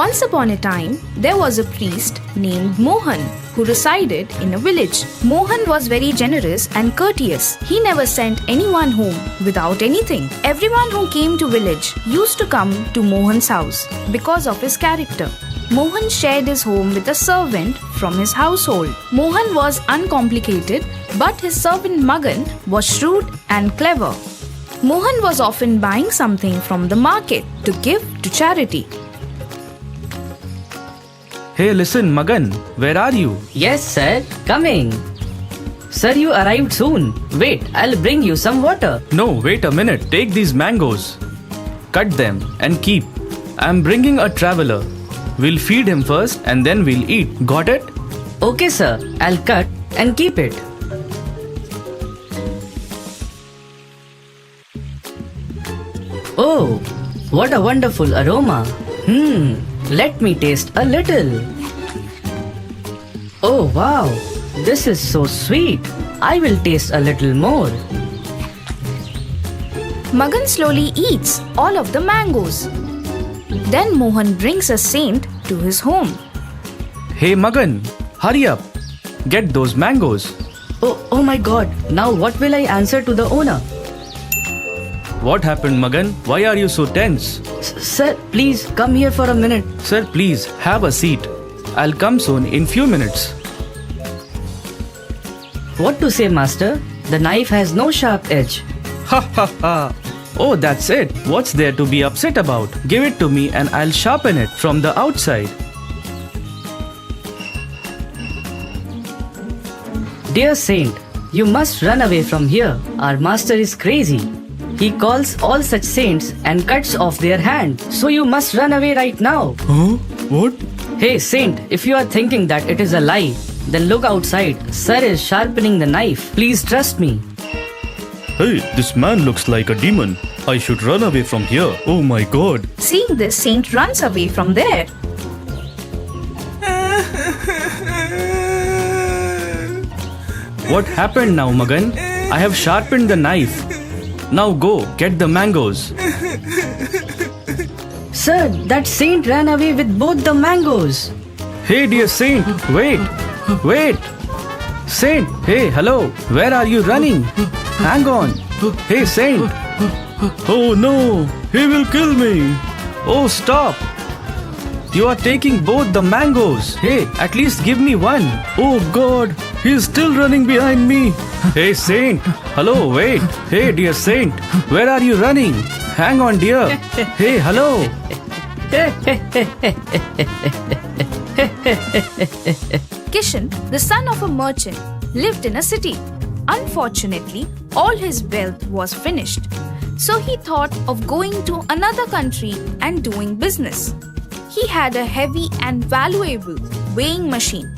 Once upon a time, there was a priest named Mohan who resided in a village. Mohan was very generous and courteous. He never sent anyone home without anything. Everyone who came to village used to come to Mohan's house because of his character. Mohan shared his home with a servant from his household. Mohan was uncomplicated, but his servant Magan was shrewd and clever. Mohan was often buying something from the market to give to charity. Hey, listen, Magan, where are you? Yes, sir. Coming. Sir, you arrived soon. Wait, I'll bring you some water. No, wait a minute. Take these mangoes. Cut them and keep. I'm bringing a traveler. We'll feed him first and then we'll eat. Got it? Okay, sir. I'll cut and keep it. Oh, what a wonderful aroma. Let me taste a little. Oh, wow. This is so sweet. I will taste a little more. Magan slowly eats all of the mangoes. Then Mohan brings a saint to his home. Hey, Magan, hurry up. Get those mangoes. Oh my god. Now what will I answer to the owner? What happened, Magan? Why are you so tense? Sir, please come here for a minute. Sir, please have a seat. I'll come soon in few minutes. What to say, master? The knife has no sharp edge. Ha ha ha. Oh, that's it. What's there to be upset about? Give it to me and I'll sharpen it from the outside. Dear saint, you must run away from here. Our master is crazy. He calls all such saints and cuts off their hand. So you must run away right now. Huh? What? Hey saint, if you are thinking that it is a lie, then look outside. Sir is sharpening the knife. Please trust me. Hey, this man looks like a demon. I should run away from here. Oh my god. Seeing this, saint runs away from there. What happened now, Magan? I have sharpened the knife. Now go, get the mangoes. Sir, that saint ran away with both the mangoes. Hey, dear saint, wait. Wait. Saint, hey, hello. Where are you running? Hang on. Hey, saint. Oh no, he will kill me. Oh, stop. You are taking both the mangoes. Hey, at least give me one. Oh god, he is still running behind me. Hey, saint. Hello, wait. Hey, dear saint. Where are you running? Hang on, dear. Hey, hello. Kishan, the son of a merchant, lived in a city. Unfortunately, all his wealth was finished. So he thought of going to another country and doing business. He had a heavy and valuable weighing machine.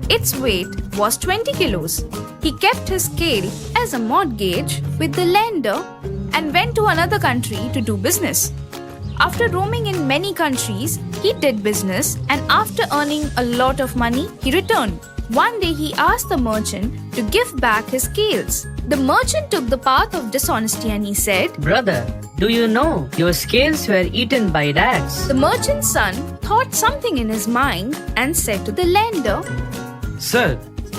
Its weight was 20 kilos. He kept his scale as a mortgage with the lender and went to another country to do business. After roaming in many countries, he did business, and after earning a lot of money, he returned. One day he asked the merchant to give back his scales. The merchant took the path of dishonesty and he said, Brother, do you know your scales were eaten by rats? The merchant's son thought something in his mind and said to the lender, Sir,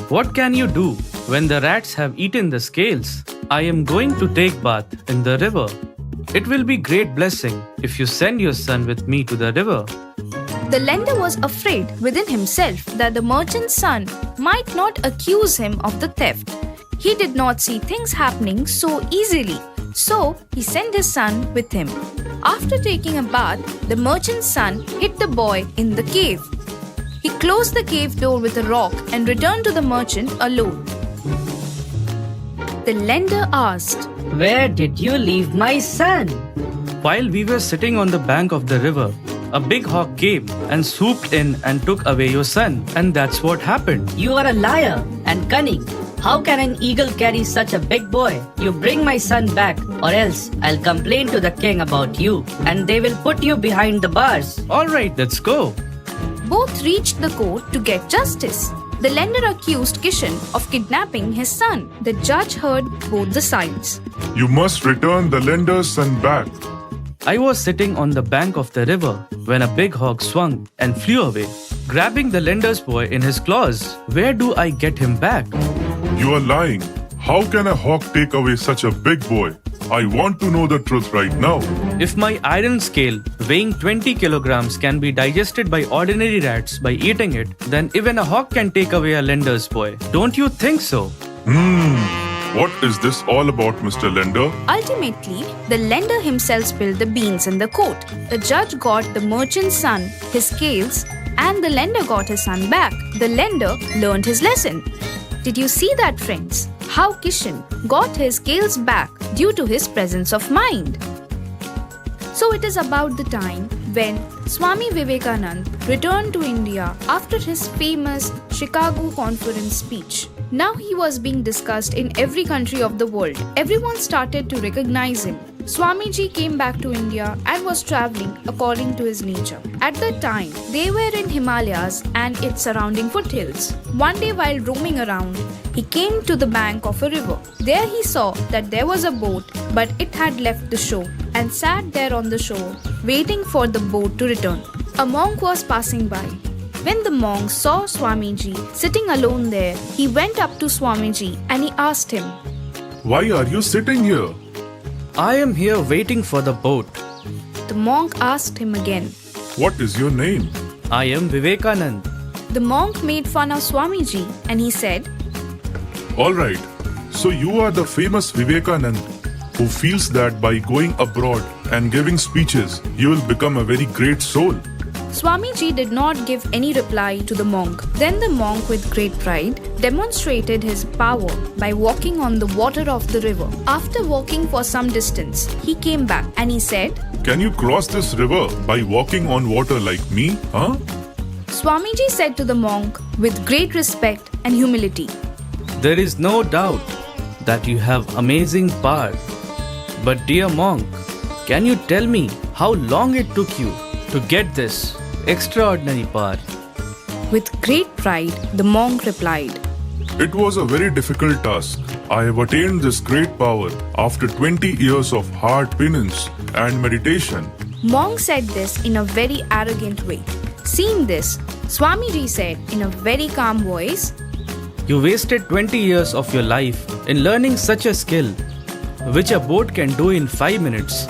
what can you do when the rats have eaten the scales? I am going to take bath in the river. It will be great blessing if you send your son with me to the river. The lender was afraid within himself that the merchant's son might not accuse him of the theft. He did not see things happening so easily, so he sent his son with him. After taking a bath, the merchant's son hid the boy in the cave. He closed the cave door with a rock and returned to the merchant alone. The lender asked, Where did you leave my son? While we were sitting on the bank of the river, a big hawk came and swooped in and took away your son. And that's what happened. You are a liar and cunning. How can an eagle carry such a big boy? You bring my son back, or else I'll complain to the king about you, and they will put you behind the bars. Alright, let's go. Both reached the court to get justice. The lender accused Kishan of kidnapping his son. The judge heard both the sides. You must return the lender's son back. I was sitting on the bank of the river when a big hawk swung and flew away, grabbing the lender's boy in his claws. Where do I get him back? You are lying. How can a hawk take away such a big boy? I want to know the truth right now. If my iron scale, weighing 20 kilograms, can be digested by ordinary rats by eating it, then even a hawk can take away a lender's boy. Don't you think so? What is this all about, Mr. Lender? Ultimately, the lender himself spilled the beans in the court. The judge got the merchant's son, his scales, and the lender got his son back. The lender learned his lesson. Did you see that, friends? How Kishan got his scales back due to his presence of mind. So it is about the time when Swami Vivekanand returned to India after his famous Chicago Conference speech. Now he was being discussed in every country of the world. Everyone started to recognize him. Swamiji came back to India and was traveling according to his nature. At that time, they were in Himalayas and its surrounding foothills. One day while roaming around, he came to the bank of a river. There he saw that there was a boat, but it had left the shore and sat there on the shore, waiting for the boat to return. A monk was passing by. When the monk saw Swamiji sitting alone there, he went up to Swamiji and he asked him, Why are you sitting here? I am here waiting for the boat. The monk asked him again. What is your name? I am Vivekanand. The monk made fun of Swamiji and he said, Alright, so you are the famous Vivekanand who feels that by going abroad and giving speeches, you will become a very great soul. Swamiji did not give any reply to the monk. Then the monk, with great pride, demonstrated his power by walking on the water of the river. After walking for some distance, he came back and he said, Can you cross this river by walking on water like me, huh? Swamiji said to the monk with great respect and humility, There is no doubt that you have amazing power. But dear monk, can you tell me how long it took you to get this extraordinary power? With great pride, the monk replied, It was a very difficult task. I have attained this great power after 20 years of hard penance and meditation. Monk said this in a very arrogant way. Seeing this, Swamiji said in a very calm voice, You wasted 20 years of your life in learning such a skill, which a boat can do in 5 minutes.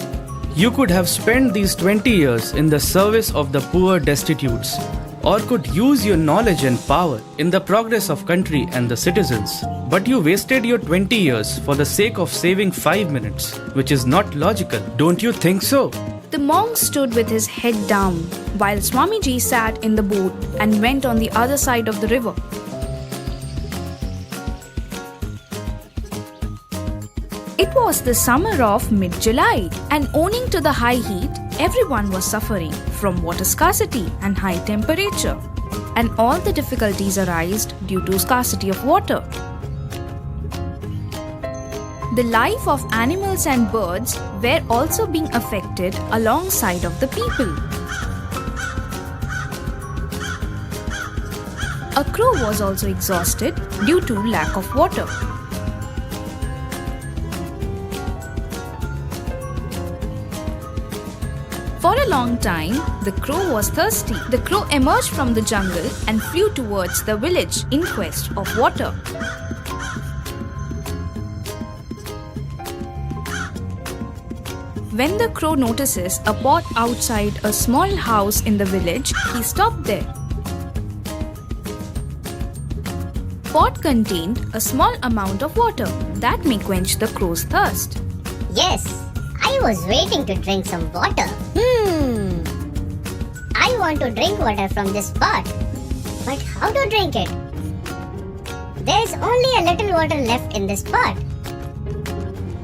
You could have spent these 20 years in the service of the poor destitutes, or could use your knowledge and power in the progress of country and the citizens. But you wasted your 20 years for the sake of saving 5 minutes, which is not logical. Don't you think so? The monk stood with his head down while Swamiji sat in the boat and went on the other side of the river. It was the summer of mid-July, and owing to the high heat, everyone was suffering from water scarcity and high temperature, and all the difficulties arised due to scarcity of water. The life of animals and birds were also being affected alongside of the people. A crow was also exhausted due to lack of water. For a long time, the crow was thirsty. The crow emerged from the jungle and flew towards the village in quest of water. When the crow notices a pot outside a small house in the village, he stopped there. Pot contained a small amount of water that may quench the crow's thirst. Yes, I was waiting to drink some water. I want to drink water from this pot. But how to drink it? There's only a little water left in this pot.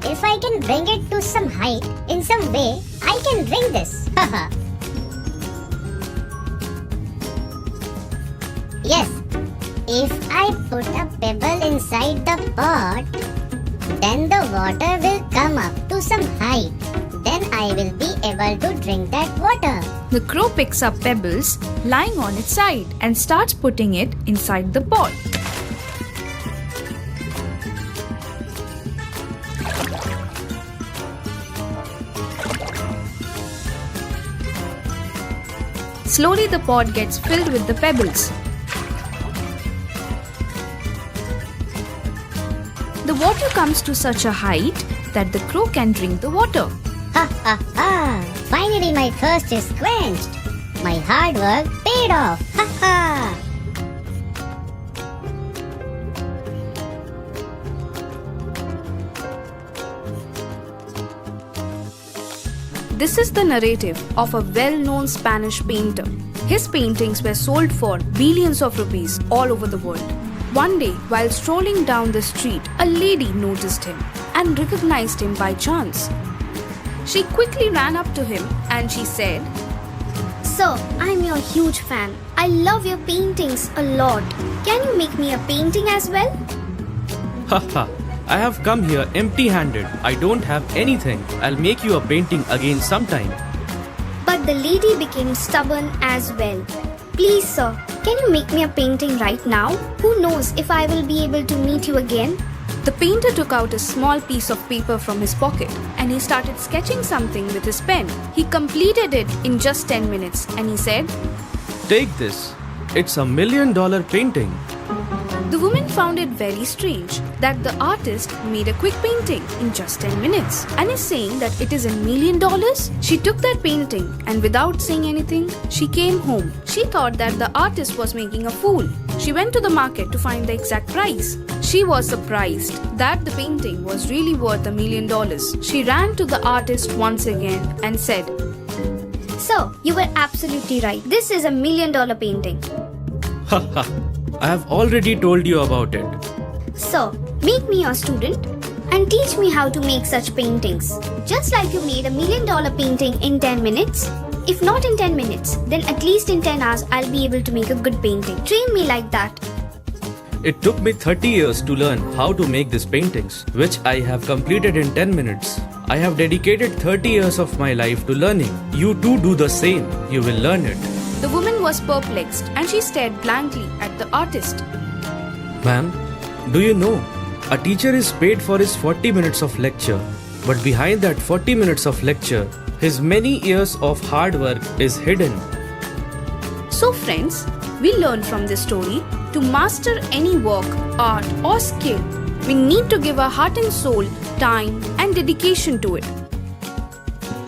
If I can bring it to some height, in some way, I can drink this. Yes, if I put a pebble inside the pot, then the water will come up to some height. Then I will be able to drink that water. The crow picks up pebbles lying on its side and starts putting it inside the pot. Slowly the pot gets filled with the pebbles. The water comes to such a height that the crow can drink the water. Ha ha ha! Finally my thirst is quenched. My hard work paid off. Ha ha! This is the narrative of a well-known Spanish painter. His paintings were sold for billions of rupees all over the world. One day, while strolling down the street, a lady noticed him and recognized him by chance. She quickly ran up to him and she said, Sir, I'm your huge fan. I love your paintings a lot. Can you make me a painting as well? Haha, I have come here empty-handed. I don't have anything. I'll make you a painting again sometime. But the lady became stubborn as well. Please, sir, can you make me a painting right now? Who knows if I will be able to meet you again? The painter took out a small piece of paper from his pocket and he started sketching something with his pen. He completed it in just 10 minutes and he said, Take this. It's $1 million painting. The woman found it very strange that the artist made a quick painting in just 10 minutes and is saying that it is $1 million. She took that painting and without saying anything, she came home. She thought that the artist was making a fool. She went to the market to find the exact price. She was surprised that the painting was really worth $1 million. She ran to the artist once again and said, Sir, you were absolutely right. This is $1 million painting. Haha, I have already told you about it. Sir, make me your student and teach me how to make such paintings. Just like you made $1 million painting in 10 minutes. If not in 10 minutes, then at least in 10 hours I'll be able to make a good painting. Train me like that. It took me 30 years to learn how to make these paintings, which I have completed in 10 minutes. I have dedicated 30 years of my life to learning. You too do the same. You will learn it. The woman was perplexed and she stared blankly at the artist. Ma'am, do you know, a teacher is paid for his 40 minutes of lecture, but behind that 40 minutes of lecture, his many years of hard work is hidden. So friends, we learn from this story to master any work, art or skill, we need to give our heart and soul, time and dedication to it.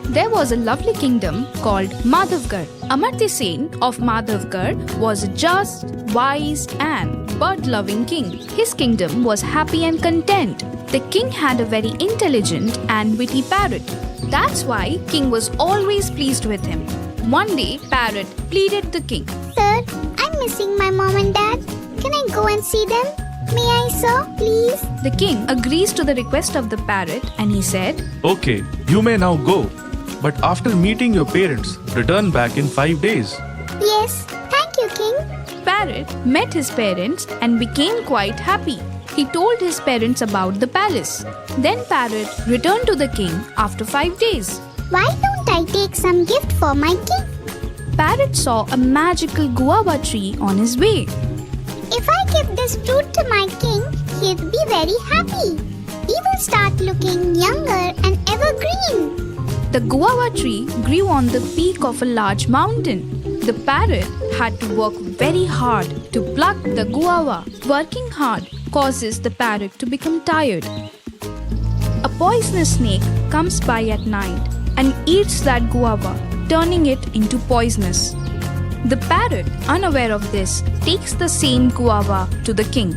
There was a lovely kingdom called Madhavgarh. Amartya Sen of Madhavgarh was a just, wise and bird-loving king. His kingdom was happy and content. The king had a very intelligent and witty parrot. That's why king was always pleased with him. One day, parrot pleaded the king. Sir, I'm missing my mom and dad. Can I go and see them? May I, sir, please? The king agrees to the request of the parrot and he said, Okay, you may now go. But after meeting your parents, return back in 5 days. Yes, thank you, king. Parrot met his parents and became quite happy. He told his parents about the palace. Then Parrot returned to the king after 5 days. Why don't I take some gift for my king? Parrot saw a magical guava tree on his way. If I give this fruit to my king, he'll be very happy. He will start looking younger and evergreen. The guava tree grew on the peak of a large mountain. The parrot had to work very hard to pluck the guava. Working hard causes the parrot to become tired. A poisonous snake comes by at night and eats that guava, turning it into poisonous. The parrot, unaware of this, takes the same guava to the king.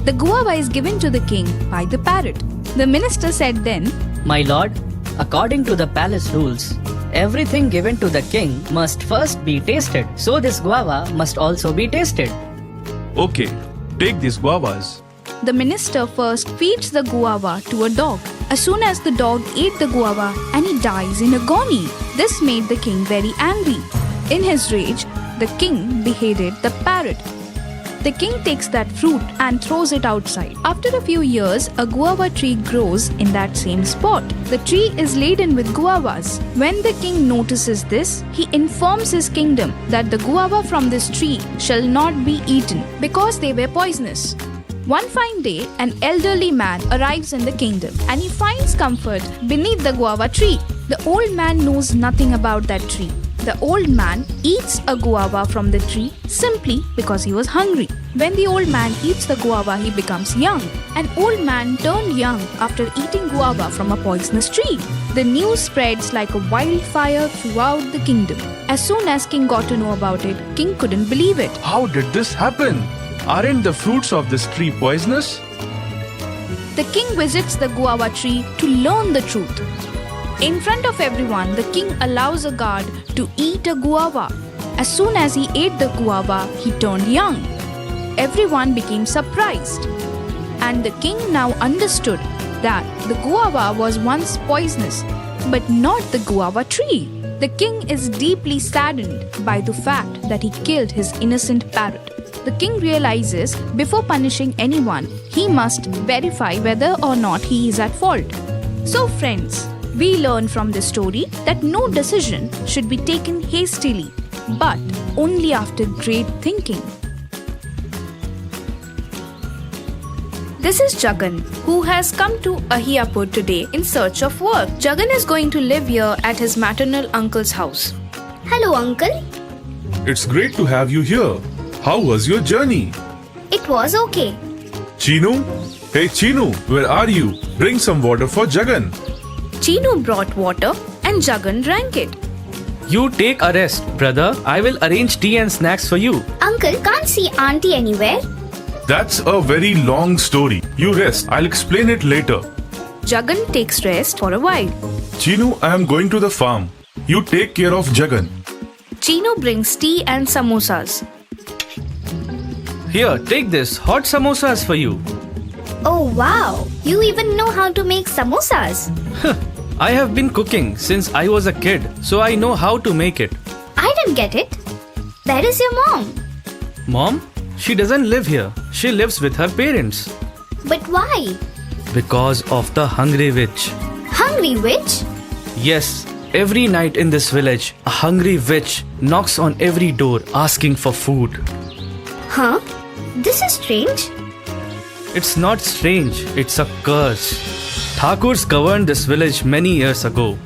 The guava is given to the king by the parrot. The minister said then, My lord, according to the palace rules, everything given to the king must first be tasted. So this guava must also be tasted. Okay, take these guavas. The minister first feeds the guava to a dog. As soon as the dog ate the guava and he dies in agony, this made the king very angry. In his rage, the king beheaded the parrot. The king takes that fruit and throws it outside. After a few years, a guava tree grows in that same spot. The tree is laden with guavas. When the king notices this, he informs his kingdom that the guava from this tree shall not be eaten because they were poisonous. One fine day, an elderly man arrives in the kingdom and he finds comfort beneath the guava tree. The old man knows nothing about that tree. The old man eats a guava from the tree simply because he was hungry. When the old man eats the guava, he becomes young. An old man turned young after eating guava from a poisonous tree. The news spreads like a wildfire throughout the kingdom. As soon as King got to know about it, King couldn't believe it. How did this happen? Aren't the fruits of this tree poisonous? The king visits the guava tree to learn the truth. In front of everyone, the king allows a guard to eat a guava. As soon as he ate the guava, he turned young. Everyone became surprised. And the king now understood that the guava was once poisonous, but not the guava tree. The king is deeply saddened by the fact that he killed his innocent parrot. The king realizes before punishing anyone, he must verify whether or not he is at fault. So friends, we learn from this story that no decision should be taken hastily, but only after great thinking. This is Jagan, who has come to Ahiapur today in search of work. Jagan is going to live here at his maternal uncle's house. Hello, uncle. It's great to have you here. How was your journey? It was okay. Chinu? Hey Chinu, where are you? Bring some water for Jagan. Chinu brought water and Jagan drank it. You take a rest, brother. I will arrange tea and snacks for you. Uncle, can't see auntie anywhere. That's a very long story. You rest. I'll explain it later. Jagan takes rest for a while. Chinu, I am going to the farm. You take care of Jagan. Chinu brings tea and samosas. Here, take this. Hot samosas for you. Oh wow, you even know how to make samosas. I have been cooking since I was a kid, so I know how to make it. I didn't get it. Where is your mom? Mom? She doesn't live here. She lives with her parents. But why? Because of the hungry witch. Hungry witch? Yes, every night in this village, a hungry witch knocks on every door asking for food. Huh? This is strange. It's not strange, it's a curse. Thakurs governed this village many years ago.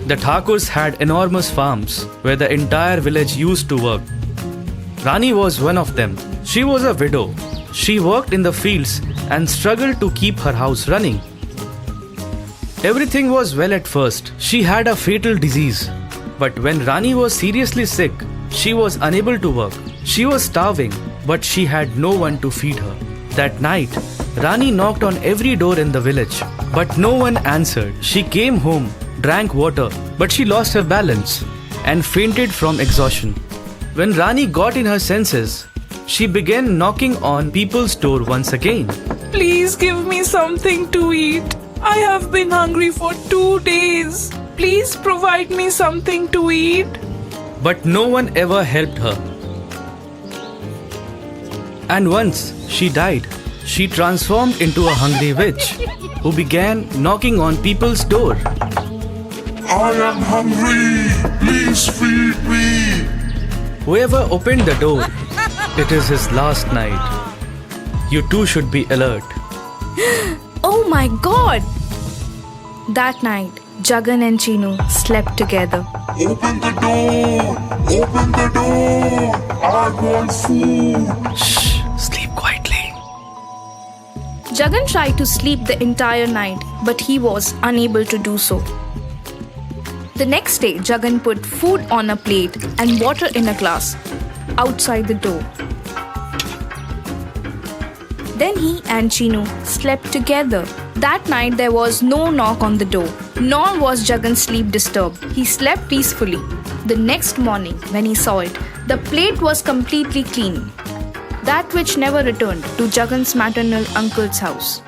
The Thakurs had enormous farms where the entire village used to work. Rani was one of them. She was a widow. She worked in the fields and struggled to keep her house running. Everything was well at first. She had a fatal disease. But when Rani was seriously sick, she was unable to work. She was starving, but she had no one to feed her. That night, Rani knocked on every door in the village, but no one answered. She came home, drank water, but she lost her balance and fainted from exhaustion. When Rani got in her senses, she began knocking on people's door once again. Please give me something to eat. I have been hungry for 2 days. Please provide me something to eat. But no one ever helped her. And once she died, she transformed into a hungry witch who began knocking on people's door. I am hungry. Please feed me. Whoever opened the door, it is his last night. You too should be alert. Oh my god! That night, Jagan and Chinu slept together. Open the door. Open the door. I want food. Shh, sleep quietly. Jagan tried to sleep the entire night, but he was unable to do so. The next day, Jagan put food on a plate and water in a glass outside the door. Then he and Chinu slept together. That night there was no knock on the door, nor was Jagan's sleep disturbed. He slept peacefully. The next morning, when he saw it, the plate was completely clean. That witch never returned to Jagan's maternal uncle's house.